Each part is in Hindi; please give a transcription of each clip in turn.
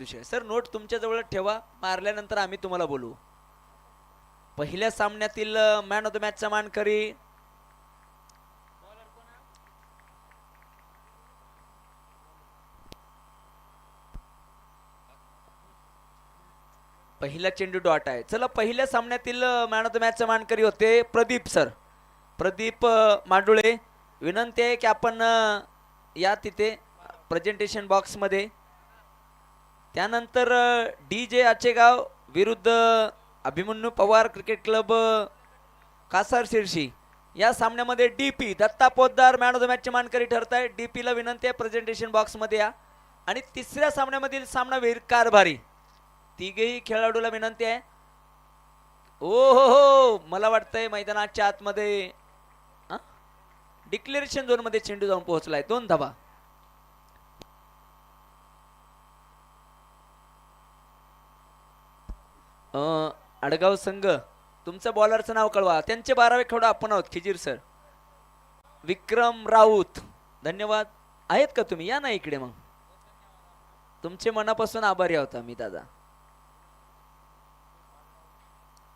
विषय सर नोट तुमच्या जवळ ठेवा. मारल्यानंतर आम्ही तुम्हाला बोलू. पहिल्या सामन्यातील मॅन ऑफ द मॅचचा मानकरी पहिला चेंडू डॉट आहे. चला पहिल्या सामन्यातील मॅन ऑफ द मॅचचा मानकरी होते प्रदीप सर. प्रदीप मांडुळे. विनंती आहे की आपण या तिथे प्रेझेंटेशन बॉक्समध्ये. त्यानंतर डी जे आचेगाव विरुद्ध अभिमन्यू पवार क्रिकेट क्लब कासार शिरशी. या सामन्यामध्ये DP Datta Poddar man of the मॅचचे मानकरी ठरत आहे. डीपीला विनंती आहे प्रेझेंटेशन बॉक्समध्ये या. आणि तिसऱ्या सामन्यामधील सामनावीर कारभारी. तिघेही खेळाडूला विनंती आहे. ओ हो हो मला वाटतंय मैदानाच्या आतमध्ये डिक्लेरेशन झोन मध्ये चेंडू जाऊन पोहोचलाय. 2 धावा. आडगाव संघ तुमचं बॉलरचं नाव कळवा. त्यांचे 12वे खेळाडू आपण आहोत खिजीर सर. विक्रम राऊत. धन्यवाद. आहेत का तुम्ही? या ना इकडे. मग तुमचे मनापासून आभारी आहोत आम्ही दादा.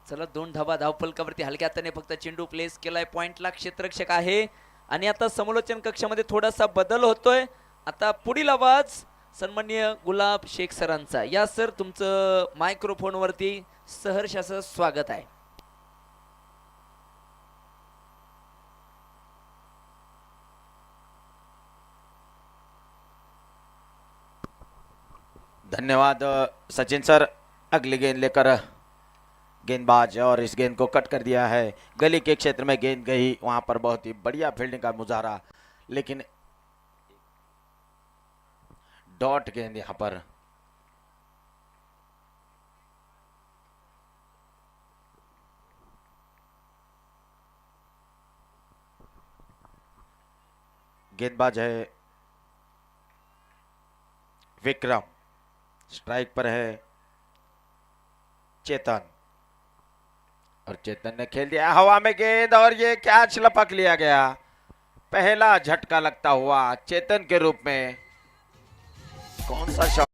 चला 2 धावा धावफलकावरती हलक्या हाताने फक्त चेंडू प्लेस केलाय. पॉइंटला क्षेत्ररक्षक आहे. आणि आता समालोचन कक्षामध्ये थोडासा बदल होतोय. आता पुढील आवाज सन्माननीय गुलाब शेख सरांचा. या सर तुमचं मायक्रोफोनवरती सहर्ष असं स्वागत आहे. धन्यवाद सचिन सर. अगली गेंद लेकर गेंदबाज और इस गेंद को कट कर दिया है. गली के क्षेत्र में गेंद गई, वहां पर बहुत ही बढ़िया फील्डिंग का मुजाहरा, लेकिन डॉट गेंद यहां पर. गेंदबाज है विक्रम. स्ट्राइक पर है चेतन, और चेतन ने खेल दिया हवा में गेंद, और ये कैच लपक लिया गया. पहला झटका लगता हुआ चेतन के रूप में. कौन सा शॉट.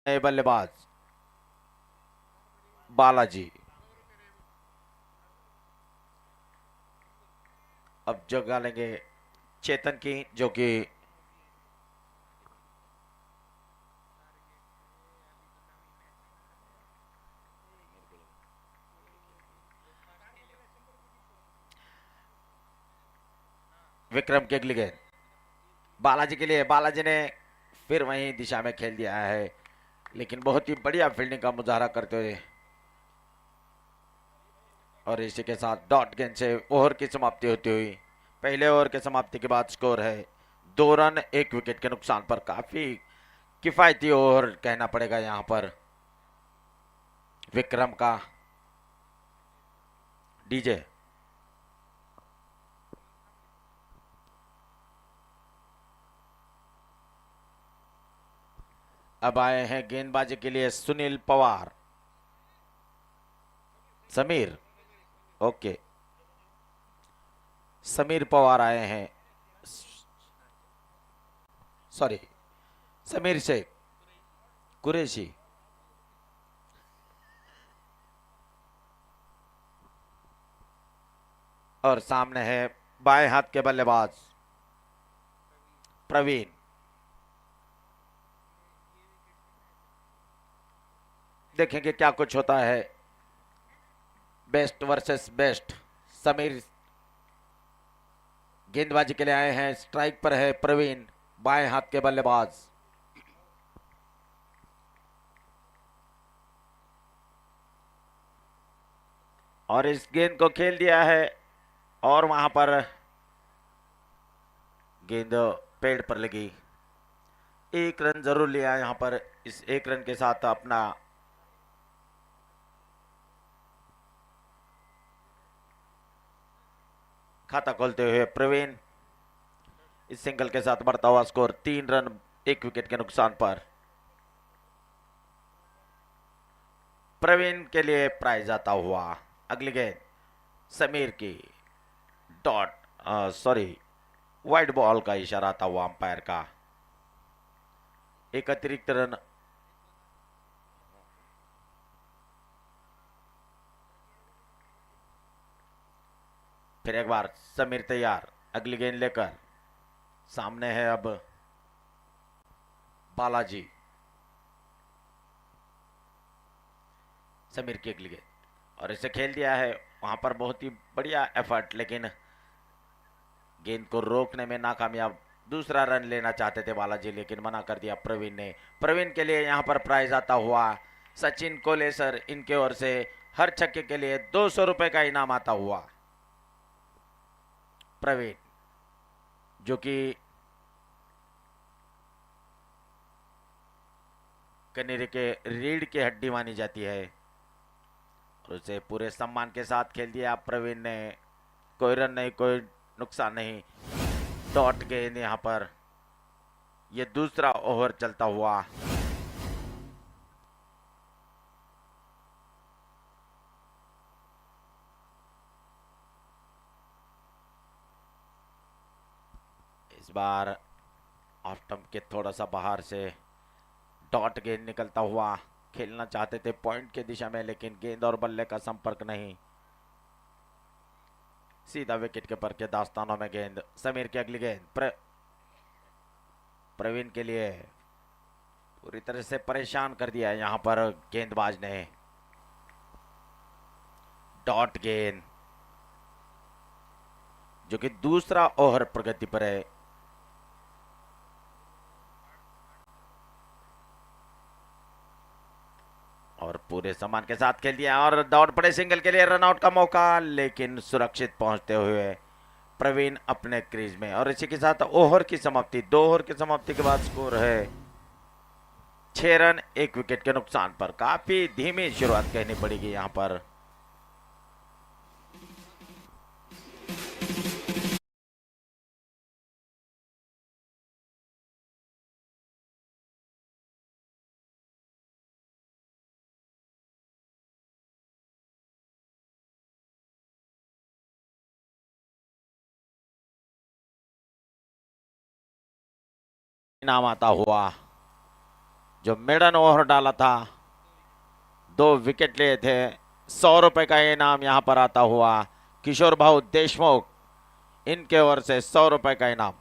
बल्लेबाज बालाजी. अब जगह लेंगे चेतन की, जो कि विक्रम की अगली गेंद बालाजी के लिए. बालाजी ने फिर वही दिशा में खेल दिया है, लेकिन बहुत ही बढ़िया फील्डिंग का मुजाहरा करते हुए. और इसी के साथ डॉट गेंद से ओवर की समाप्ति होती हुई. पहले ओवर के समाप्ति के बाद स्कोर है 2 रन 1 विकेट के नुकसान पर. काफी किफायती ओवर कहना पड़ेगा यहां पर विक्रम का. डीजे अब आए हैं गेंदबाजी के लिए सुनील पवार. समीर, ओके, समीर पवार आए हैं. सॉरी, समीर शेख कुरैशी. और सामने है बाएं हाथ के बल्लेबाज प्रवीण. देखेंगे क्या कुछ होता है. Best versus best. समीर गेंदबाजी के लिए आए हैं. स्ट्राइक पर है प्रवीण, बाएं हाथ के बल्लेबाज. और इस गेंद को खेल दिया है, और वहां पर गेंद पेड़ पर लगी. एक रन जरूर लिया यहाँ पर। इस एक रन के साथ अपना खाता खोलते हुए प्रवीण इस सिंगल के साथ बढ़ता हुआ स्कोर 3 रन 1 विकेट के नुकसान पर। प्रवीण के लिए प्राइज आता हुआ। अगली गेंद समीर की सॉरी वाइड बॉल का इशारा आता हुआ अंपायर का। एक अतिरिक्त रन फिर एक बार समीर तैयार अगली गेंद लेकर। सामने है अब बालाजी। समीर की अगली गेंद और इसे खेल दिया है वहां पर। बहुत ही बढ़िया एफर्ट, लेकिन गेंद को रोकने में नाकामयाब। दूसरा रन लेना चाहते थे बालाजी, लेकिन मना कर दिया प्रवीण ने। प्रवीण के लिए यहां पर प्राइज आता हुआ सचिन कोलेसर, इनके ओर से हर छक्के के लिए 200 रुपए का इनाम आता हुआ। प्रवीण जो कि कनेरे के रीढ़ की हड्डी मानी जाती है, और उसे पूरे सम्मान के साथ खेल दिया प्रवीण ने। कोई रन नहीं, कोई नुकसान नहीं। डॉट गेंद यहां पर। यह दूसरा ओवर चलता हुआ। इस बार ऑफ स्टंप के थोड़ा सा बाहर से डॉट गेंद निकलता हुआ। खेलना चाहते थे पॉइंट की दिशा में, लेकिन गेंद और बल्ले का संपर्क नहीं। सीधा विकेट कीपर के दास्तानों में गेंद। समीर की अगली गेंद प्रवीण के लिए पूरी तरह से परेशान कर दिया है यहां पर गेंदबाज ने। डॉट गेंद जो कि दूसरा ओवर प्रगति पर है। और पूरे सम्मान के साथ खेल दिया और दौड़ पड़े सिंगल के लिए। रनआउट का मौका, लेकिन सुरक्षित पहुंचते हुए प्रवीण अपने क्रीज में। और इसी के साथ ओवर की समाप्ति। 2 ओवर की समाप्ति के बाद स्कोर है 6 रन 1 विकेट के नुकसान पर। काफी धीमी शुरुआत कहनी पड़ेगी यहां पर। इनाम आता हुआ जो मेडन ओवर डाला था, 2 विकेट लिए थे। 100 रुपए का इनाम यहां पर आता हुआ। किशोर भाऊ देशमुख, इनके ओर से 100 रुपए का इनाम।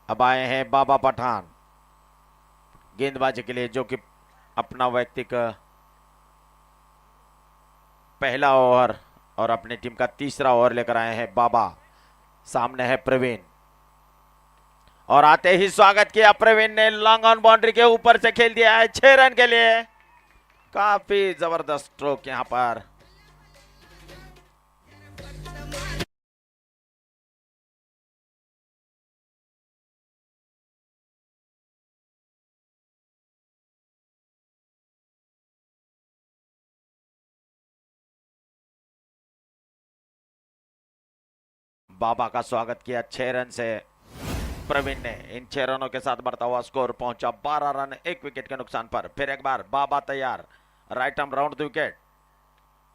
अब आए हैं बाबा पठान गेंदबाजी के लिए, जो कि अपना व्यक्तिगत पहला ओवर और अपनी टीम का तीसरा ओवर लेकर आए हैं बाबा। सामने है प्रवीण, और आते ही स्वागत किया प्रवीण ने। लॉन्ग ऑन बाउंड्री के ऊपर से खेल दिया है 6 रन के लिए। काफी जबरदस्त स्ट्रोक यहां पर। बाबा का स्वागत किया 6 रन से प्रवीण ने। इन 6 रनों के साथ बढ़ता हुआ स्कोर पहुंचा 12 रन 1 विकेट के नुकसान पर। फिर एक बार बाबा तैयार, right arm round the wicket.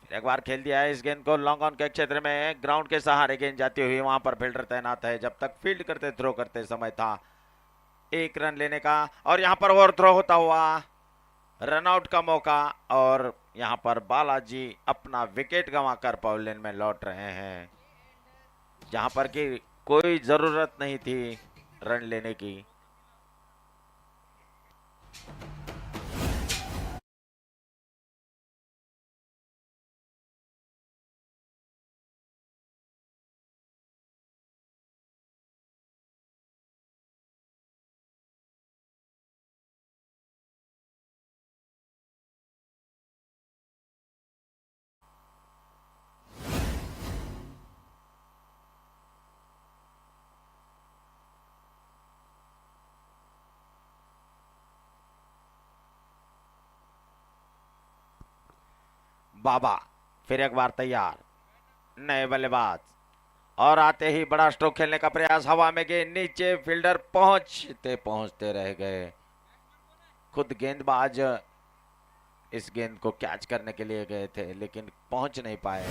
फिर एक बार खेल दिया है इस गेंद को लॉन्ग ऑन के क्षेत्र में। ग्राउंड के सहारे गेंद जाती हुई, वहां पर फील्डर तैनात है। जब तक फील्ड करते थ्रो करते समय था 1 रन लेने का, और यहां पर ओवर थ्रो होता हुआ रनआउट का मौका। और यहां पर बालाजी अपना विकेट गंवाकर पवेलियन में लौट रहे हैं, जहां पर कि कोई जरूरत नहीं थी रन लेने की। बाबा फिर एक बार तैयार, नए बल्लेबाज, और आते ही बड़ा स्ट्रोक खेलने का प्रयास, हवा में गेंद नीचे, फील्डर पहुंचते पहुंचते रह गए। खुद गेंदबाज इस गेंद को कैच करने के लिए गए थे लेकिन पहुंच नहीं पाए।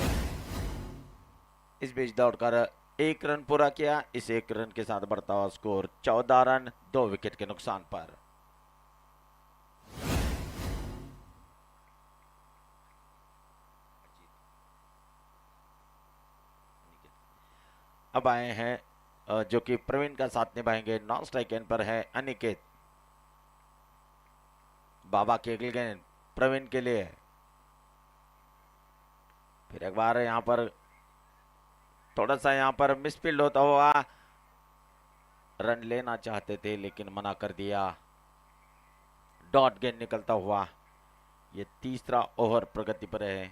इस बीच दौड़कर 1 रन पूरा किया। इस 1 रन के साथ बढ़ता हुआ स्कोर 14 रन 2 विकेट के नुकसान पर। अब आए हैं जो कि प्रवीण का साथ निभाएंगे। नॉन स्ट्राइक एंड पर है अनिकेत। बाबा की अगली गेंद प्रवीण के लिए। फिर एक बार यहां पर थोड़ा सा यहां पर मिसफील्ड होता हुआ, रन लेना चाहते थे लेकिन मना कर दिया। डॉट गेंद निकलता हुआ। ये तीसरा ओवर प्रगति पर है।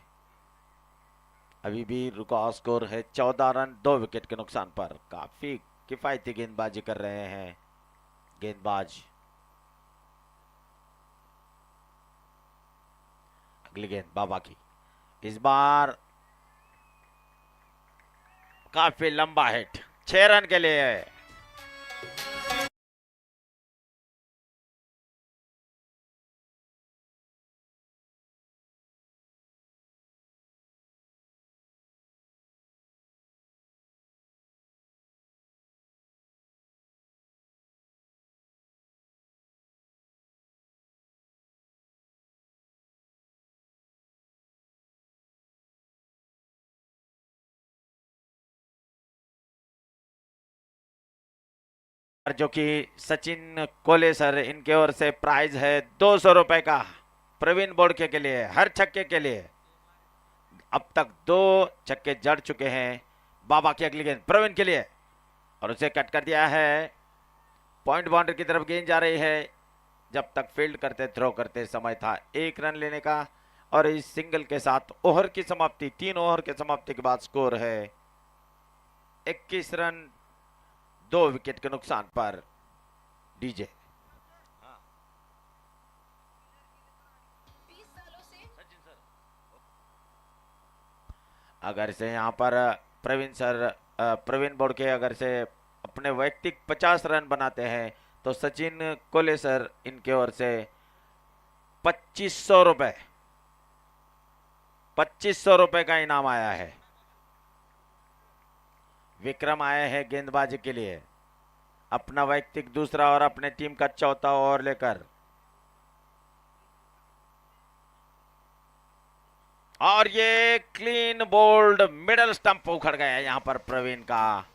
अभी भी रुका स्कोर है 14 रन 2 विकेट के नुकसान पर। काफी किफायती गेंदबाजी कर रहे हैं गेंदबाज। अगली गेंद बाबा की, इस बार काफी लंबा हिट, 6 रन के लिए है। जो कि सचिन कोले सर, इनके ओर से प्राइज है 200 रुपए का प्रवीण बोड़के के लिए, हर छक्के के लिए। अब तक 2 छक्के जड़ चुके हैं। बाबा की अगली गेंद प्रवीण के लिए, और उसे कट कर दिया है। पॉइंट बाउंड्री की तरफ गेंद जा रही है। जब तक फील्ड करते थ्रो करते समय था 1 रन लेने का, और इस सिंगल के साथ ओवर की समाप्ति, 3 ओवर के समाप्ति के बाद स्कोर है 21 रन 2 विकेट के नुकसान पर। डीजे अगर से यहाँ पर प्रवीण बोड़के अगर से अपने वैयक्तिक 50 रन बनाते हैं तो सचिन कोले सर इनके ओर से 2500 रुपए 2500 रुपए का इनाम आया है। विक्रम आए हैं गेंदबाजी के लिए, अपना वैयक्तिक दूसरा और अपने टीम का चौथा ओवर लेकर। और ये क्लीन बोल्ड मिडल स्टंप उखड़ गया यहां पर प्रवीण का।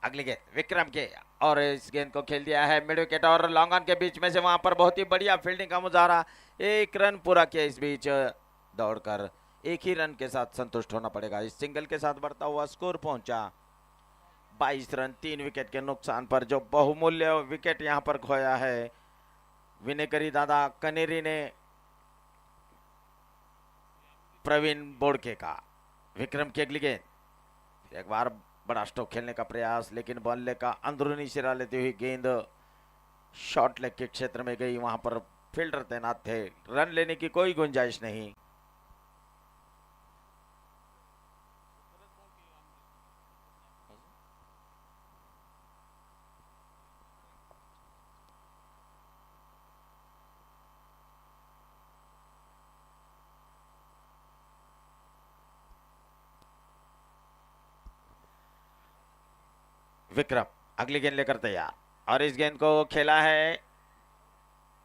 अगली गेंद विक्रम के, और इस गेंद को खेल दिया है मिड विकेट और लॉन्ग ऑन के बीच में से। वहां पर बहुत ही बढ़िया फील्डिंग का मुजाहरा, 1 रन पूरा किया। इस बीच दौड़कर 1 ही रन के साथ संतुष्ट होना पड़ेगा। इस सिंगल के साथ बढ़ता हुआ स्कोर पहुंचा 22 रन 3 विकेट के नुकसान पर। जो बहुमूल्य विकेट यहां पर खोया है विनेकरी दादा कनेरी ने प्रवीण बोड़के का। विक्रम की अगली गेंद, एक बार बड़ा स्ट्रोक खेलने का प्रयास, लेकिन बल्ले का अंदरूनी सिरा लेते हुए गेंद शॉर्ट लेग के क्षेत्र में गई। वहां पर फील्डर तैनात थे, रन लेने की कोई गुंजाइश नहीं। विक्रम अगली गेंद लेकर तैयार और इस गेंद को खेला है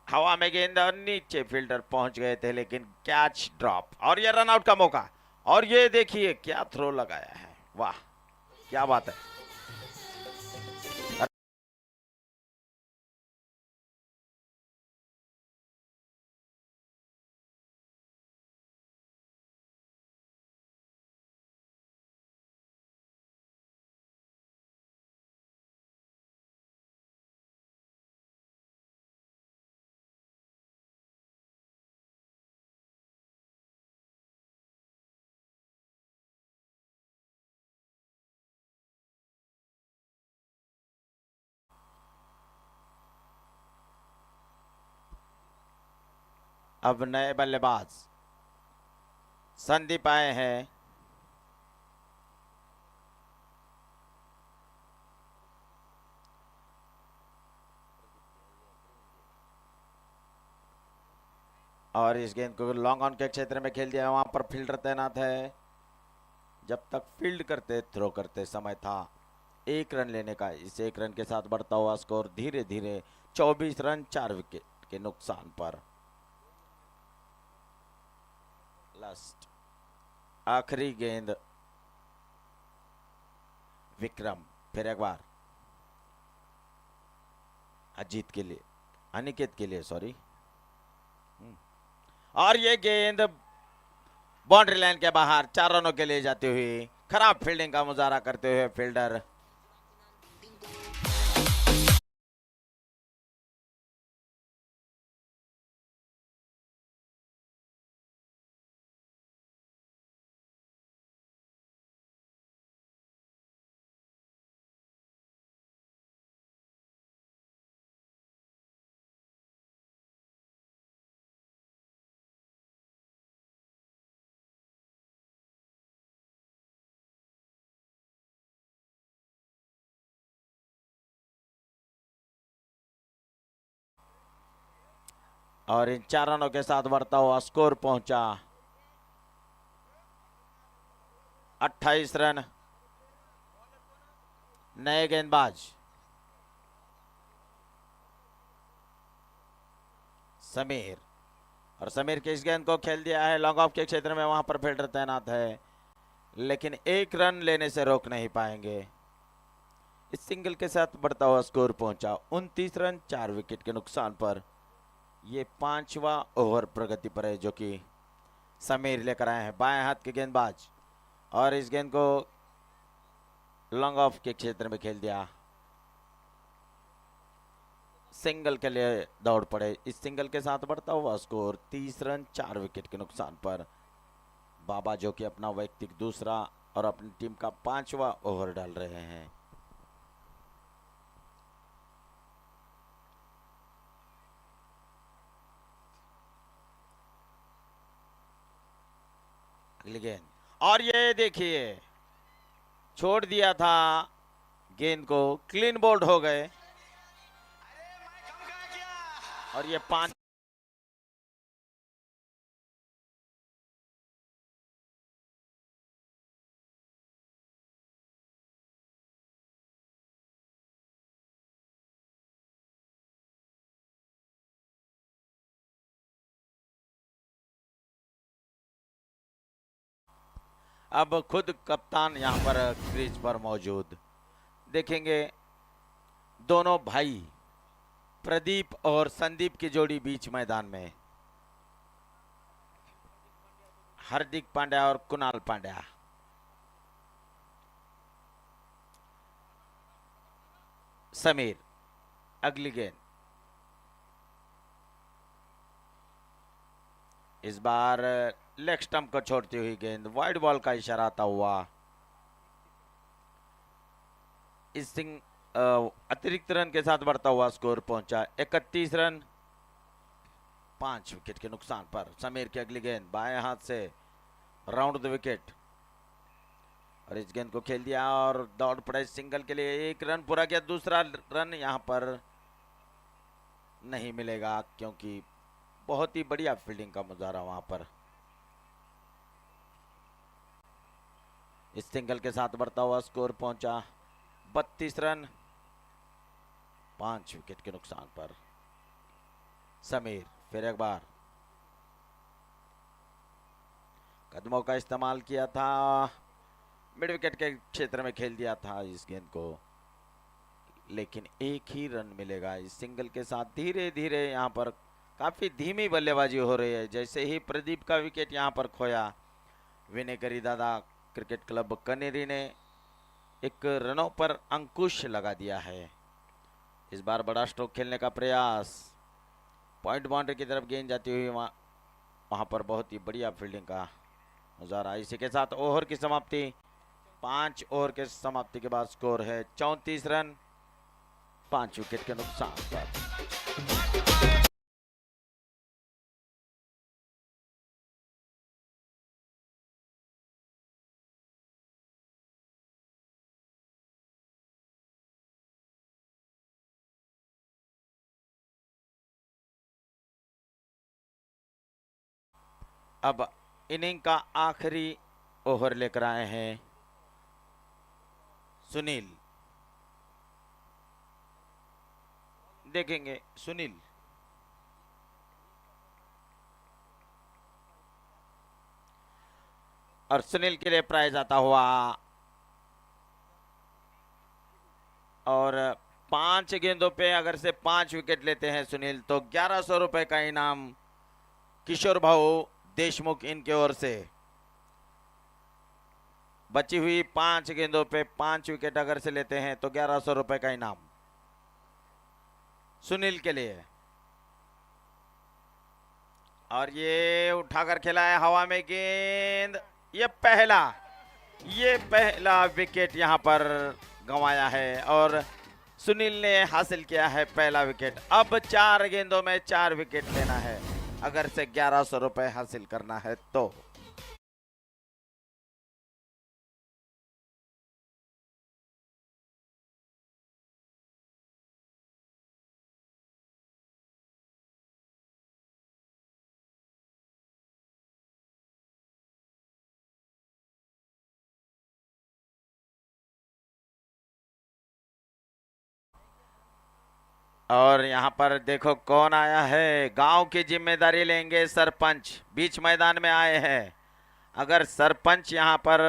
हवा में गेंद और नीचे फील्डर पहुंच गए थे लेकिन कैच ड्रॉप और ये रन आउट का मौका और ये देखिए क्या थ्रो लगाया है, वाह क्या बात है। अब नए बल्लेबाज संदीप आए हैं। और इस गेंद को लॉन्ग ऑन के क्षेत्र में खेल दिया, वहां पर फील्डर तैनात है। जब तक फील्ड करते थ्रो करते समय था 1 रन लेने का, इस 1 रन के साथ बढ़ता हुआ स्कोर धीरे धीरे 24 रन 4 विकेट के नुकसान पर। लास्ट आखिरी गेंद विक्रम, फिर एक बार अजीत के लिए, अनिकेत के लिए सॉरी, और ये गेंद बाउंड्री लाइन के बाहर 4 रनों के लिए जाती हुई, खराब फील्डिंग का मुजाहरा करते हुए फील्डर और इन 4 रनों के साथ बढ़ता हुआ स्कोर पहुंचा 28 रन। नए गेंदबाज समीर, और समीर के इस गेंद को खेल दिया है लॉन्ग ऑफ के क्षेत्र में, वहां पर फील्डर तैनात है लेकिन 1 रन लेने से रोक नहीं पाएंगे। इस सिंगल के साथ बढ़ता हुआ स्कोर पहुंचा 29 रन 4 विकेट के नुकसान पर। ये 5वां ओवर प्रगति पर है जो कि समीर लेकर आए हैं, बाएं हाथ के गेंदबाज, और इस गेंद को लॉन्ग ऑफ के क्षेत्र में खेल दिया, सिंगल के लिए दौड़ पड़े। इस सिंगल के साथ बढ़ता हुआ स्कोर 30 रन 4 विकेट के नुकसान पर। बाबा जो कि अपना वैयक्तिक दूसरा और अपनी टीम का 5वां ओवर डाल रहे हैं। अगली गेंद, और ये देखिए छोड़ दिया था गेंद को, क्लीन बोल्ड हो गए और ये 5 अब खुद कप्तान यहां पर क्रीज पर मौजूद, देखेंगे दोनों भाई प्रदीप और संदीप की जोड़ी बीच मैदान में, हार्दिक पांड्या और कुणाल पांड्या। समीर, अगली गेंद, इस बार लेग स्टंप को छोड़ती हुई गेंद, वाइड बॉल का इशारा आता हुआ। इस अतिरिक्त रन के साथ बढ़ता हुआ स्कोर पहुंचा 31 रन 5 विकेट के नुकसान पर। समीर की अगली गेंद बाएं हाथ से राउंड द विकेट, और इस गेंद को खेल दिया और दौड़ पड़े सिंगल के लिए, 1 रन पूरा किया। दूसरा रन यहां पर नहीं मिलेगा क्योंकि बहुत ही बढ़िया फील्डिंग का मुजाहरा वहां पर। इस सिंगल के साथ बढ़ता हुआ स्कोर पहुंचा 32 रन 5 विकेट के नुकसान पर। समीर फिर एक बार कदमों का इस्तेमाल किया था, मिड विकेट के क्षेत्र में खेल दिया था इस गेंद को, लेकिन एक ही रन मिलेगा इस सिंगल के साथ। धीरे धीरे यहाँ पर काफी धीमी बल्लेबाजी हो रही है। जैसे ही प्रदीप का विकेट यहाँ पर खोया, विनेकरी दादा क्रिकेट क्लब कनेरी ने एक रनों पर अंकुश लगा दिया है। इस बार बड़ा स्ट्रोक खेलने का प्रयास, पॉइंट बाउंड्री की तरफ गेंद जाती हुई वहां पर बहुत ही बढ़िया फील्डिंग का मुजाहरा। इसी के साथ ओवर की समाप्ति। 5 ओवर के समाप्ति के बाद स्कोर है 34 रन 5 विकेट के नुकसान पर। अब इनिंग का आखिरी ओवर लेकर आए हैं सुनील। देखेंगे सुनील और सुनील के लिए प्राइज आता हुआ, और 5 गेंदों पे अगर से 5 विकेट लेते हैं सुनील तो 1100 रुपए का इनाम किशोर भाऊ देशमुख इनके ओर से। बची हुई 5 गेंदों पे 5 विकेट अगर से लेते हैं तो 1100 रुपए का इनाम सुनील के लिए। और ये उठाकर खेला है हवा में गेंद, ये पहला विकेट यहां पर गंवाया है और सुनील ने हासिल किया है पहला विकेट। अब 4 गेंदों में 4 विकेट लेना है अगर से 1100 रुपए हासिल करना है तो। और यहाँ पर देखो कौन आया है, गांव की जिम्मेदारी लेंगे सरपंच, बीच मैदान में आए हैं। अगर सरपंच यहाँ पर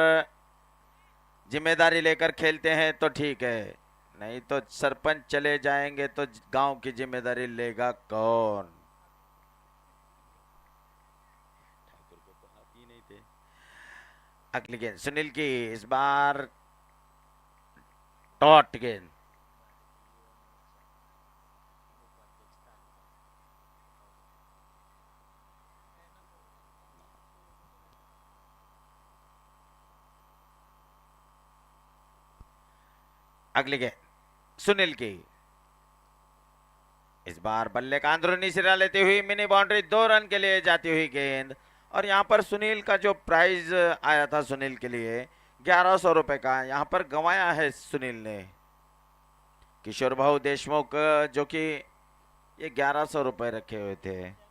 जिम्मेदारी लेकर खेलते हैं तो ठीक है, नहीं तो सरपंच चले जाएंगे तो गांव की जिम्मेदारी लेगा कौन। ठाकुर को तो हाथ ही नहीं थे। अगली गेंद सुनील की, इस बार डॉट गेंद। अगली गेंद सुनील की, इस बार बल्ले का अंदरूनी सिरा लेती हुई मिनी बाउंड्री, 2 रन के लिए जाती हुई गेंद। और यहाँ पर सुनील का जो प्राइज आया था सुनील के लिए 1100 रुपए का, यहाँ पर गंवाया है सुनील ने। किशोर भाऊ देशमुख जो कि ये 1100 रुपए रखे हुए थे।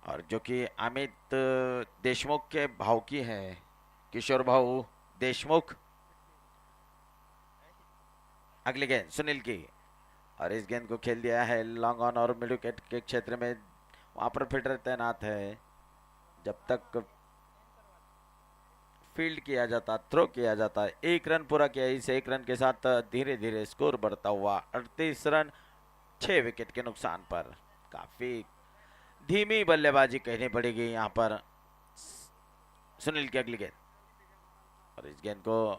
और जो कि अमित देशमुख के भाव की है, किशोर भाऊ देशमुख। अगली गेंद सुनील की, और इस गेंद को खेल दिया है लॉन्ग ऑन और मिड विकेट के क्षेत्र में। वहां पर फील्डर तैनात है, जब तक फील्ड किया जाता, थ्रो किया जाता। 1 रन पूरा किया, इस 1 रन के साथ धीरे धीरे स्कोर बढ़ता हुआ 38 रन 6 विकेट के नुकसान पर। काफी धीमी बल्लेबाजी कहनी पड़ेगी यहाँ पर सुनील की। अगली गेंद, और इस गेंद को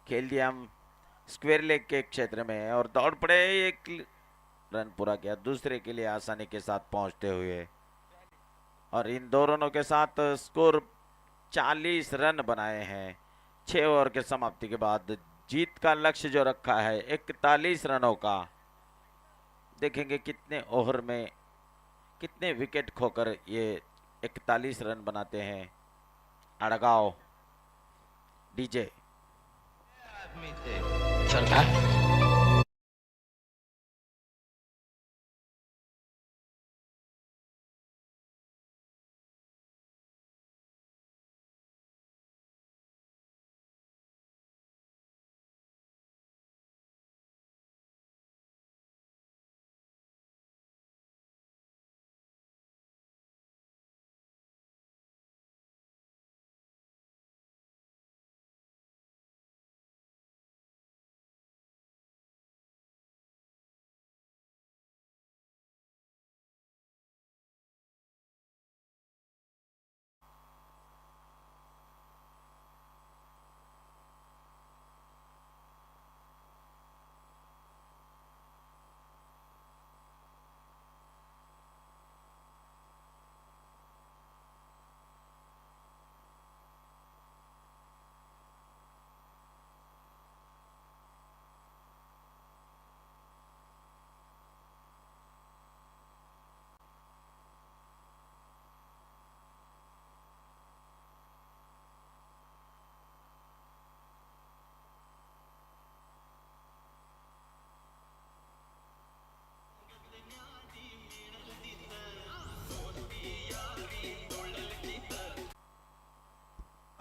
खेल दिया हम स्क्वायर लेग के क्षेत्र में और दौड़ पड़े, 1 रन पूरा किया दूसरे के लिए आसानी के साथ पहुंचते हुए। और इन 2 रनों के साथ स्कोर 40 रन बनाए हैं 6 ओवर के समाप्ति के बाद। जीत का लक्ष्य जो रखा है 41 रनों का, देखेंगे कितने ओवर में कितने विकेट खोकर ये 41 रन बनाते हैं अड़गांव डीजे। चलता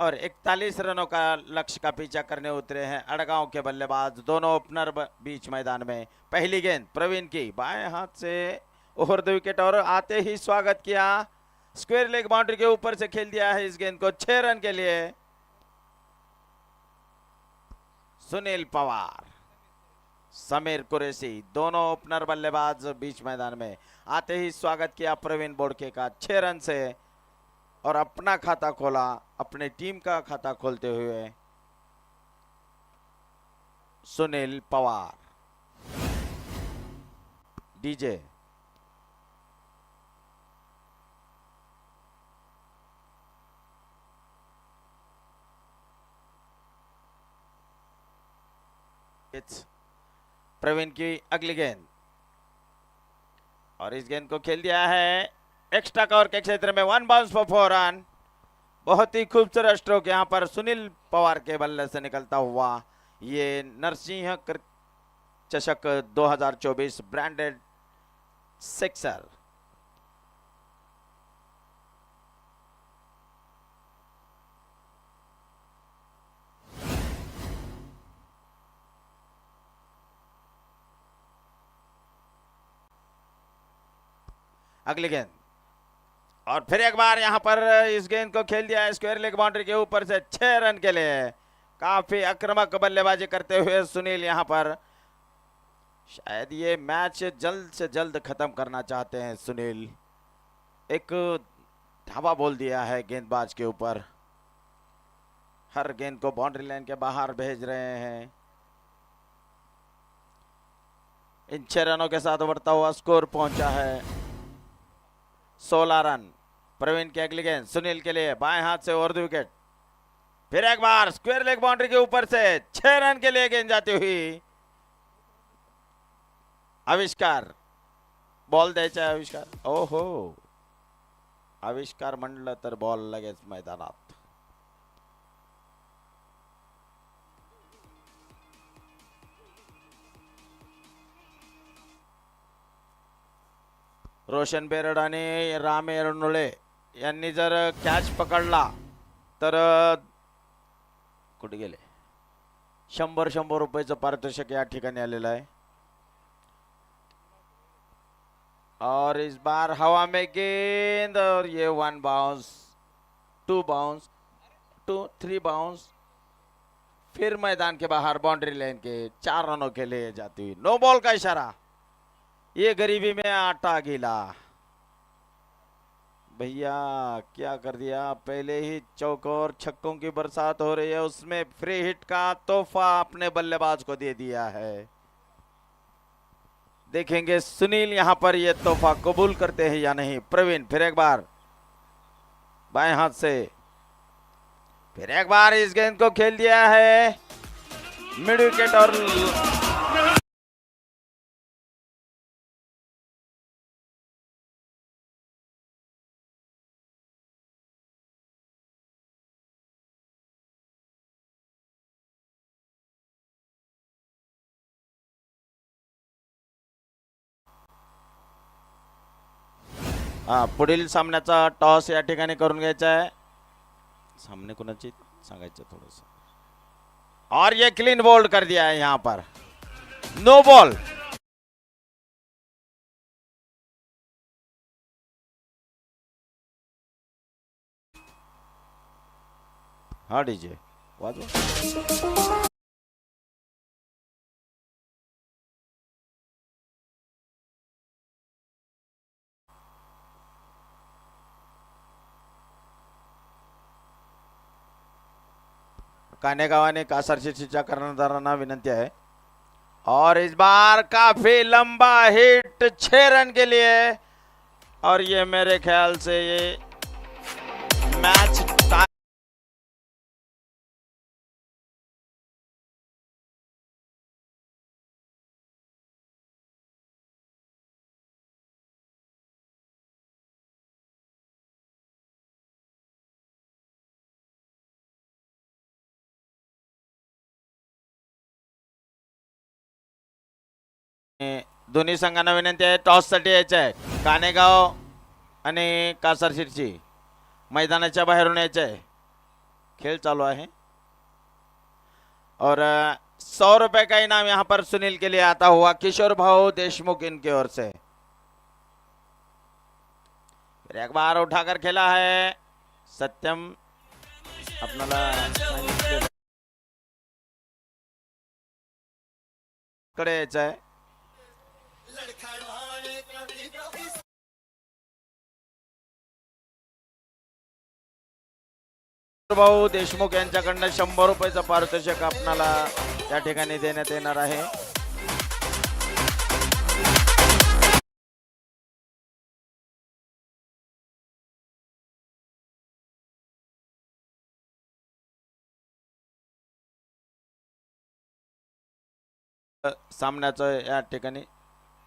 और 41 रनों का लक्ष्य का पीछा करने उतरे हैं अड़गांव के बल्लेबाज। दोनों ओपनर बीच मैदान में। पहली गेंद प्रवीण की बाएं हाथ से ओवर द विकेट और आते ही स्वागत किया। स्क्वायर लेग बाउंड्री के ऊपर से खेल दिया है इस गेंद को 6 रन के लिए। सुनील पवार, समीर कुरैशी दोनों ओपनर बल्लेबाज बीच मैदान में। आते ही स्वागत किया प्रवीण बोड़के का 6 रन से और अपना खाता खोला, अपने टीम का खाता खोलते हुए सुनील पवार। डीजे प्रवीण की अगली गेंद और इस गेंद को खेल दिया है एक्स्ट्रा कवर के क्षेत्र में। 1 बाउंस फॉर 4 रन। बहुत ही खूबसूरत स्ट्रोक यहां पर सुनील पवार के बल्ले से निकलता हुआ। ये नरसिंह चषक 2024 ब्रांडेड सिक्सर। अगली गेंद और फिर एक बार यहां पर इस गेंद को खेल दिया है स्क्वायर लेग बाउंड्री के ऊपर से 6 रन के लिए। काफी आक्रामक बल्लेबाजी करते हुए सुनील यहां पर। शायद ये मैच जल्द से जल्द खत्म करना चाहते हैं सुनील। एक धावा बोल दिया है गेंदबाज के ऊपर। हर गेंद को बाउंड्री लाइन के बाहर भेज रहे हैं। इन 6 रनों के साथ बढ़ता हुआ स्कोर पहुंचा है 16 रन। प्रवीण की अगली गेंद सुनील के लिए बाएं हाथ से ओवर द विकेट। फिर एक बार स्क्वायर लेग बाउंड्री के ऊपर से 6 रन के लिए गेंद जाती हुई। आविष्कार बॉल द्यायचा आहे आविष्कार। ओहो, आविष्कार म्हणलं तर बॉल लगेच मैदानात। रोशन बेरड आणि राम एरनुळे यांनी जर कॅच पकडला तर कुठे गेले 100 रुपयाचं पारितोषिक या ठिकाणी आलेलं आहे। और इस बार हवा में गेंद और ये 1 बाउंस 2 बाउंस 3 बाउंस फिर मैदान के बाहर बाउंड्री लाइन के 4 रनों के लिए जाती हुई। नो बॉल का इशारा। ये गरीबी में आटा गीला। भैया क्या कर दिया। पहले ही चौकों और छक्कों की बरसात हो रही है, उसमें फ्री हिट का तोहफा अपने बल्लेबाज को दे दिया है। देखेंगे सुनील यहां पर यह तोहफा कबूल करते हैं या नहीं। प्रवीण फिर एक बार बाएं हाथ से। फिर एक बार इस गेंद को खेल दिया है मिड विकेट और पुढील सामन्याचा टॉस या ठिकाणी करून घ्यायचा आहे। सामने कोणाची सांगायचं थोडस। और ये क्लीन बोल्ड कर दिया है यहां पर। No ball. हाँ डीजे वाजवा। कानेगावाने कासार शिर्षीच्या कर्णधारांना विनंती आहे। और इस बार काफी लंबा हिट 6 रन के लिए। और ये मेरे ख्याल से ये मैच दोन्ही संघांना विनंती आहे टॉस साठी यायचं आहे। कानेगाव आणि कासार शिर्षी मैदानाच्या बाहेरून यायचं आहे। खेल चालू आहे और 100 रुपए का इनाम यहाँ पर सुनील के लिए आता हुआ किशोर भाऊ देशमुख इनकी ओर से। फिर एक बार उठाकर खेला है सत्यम आपल्याला कडे यायचं आहे। भाऊ देशमुख यांच्याकडनं 100 रुपयाचं पारितोषिक आपणाला त्या ठिकाणी देण्यात येणार आहे। सामन्याचं या ठिकाणी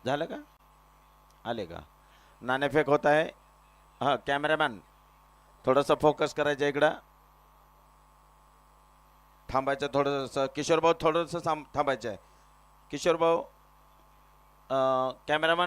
झालं का आले का नाणेफेक होत आहे। हा कॅमेरामॅन थोडंसं फोकस करायचं इकडं थांबायचं थोडंसं किशोर भाऊ थोडंसं थांबायचं आहे किशोर भाऊ कॅमेरामॅन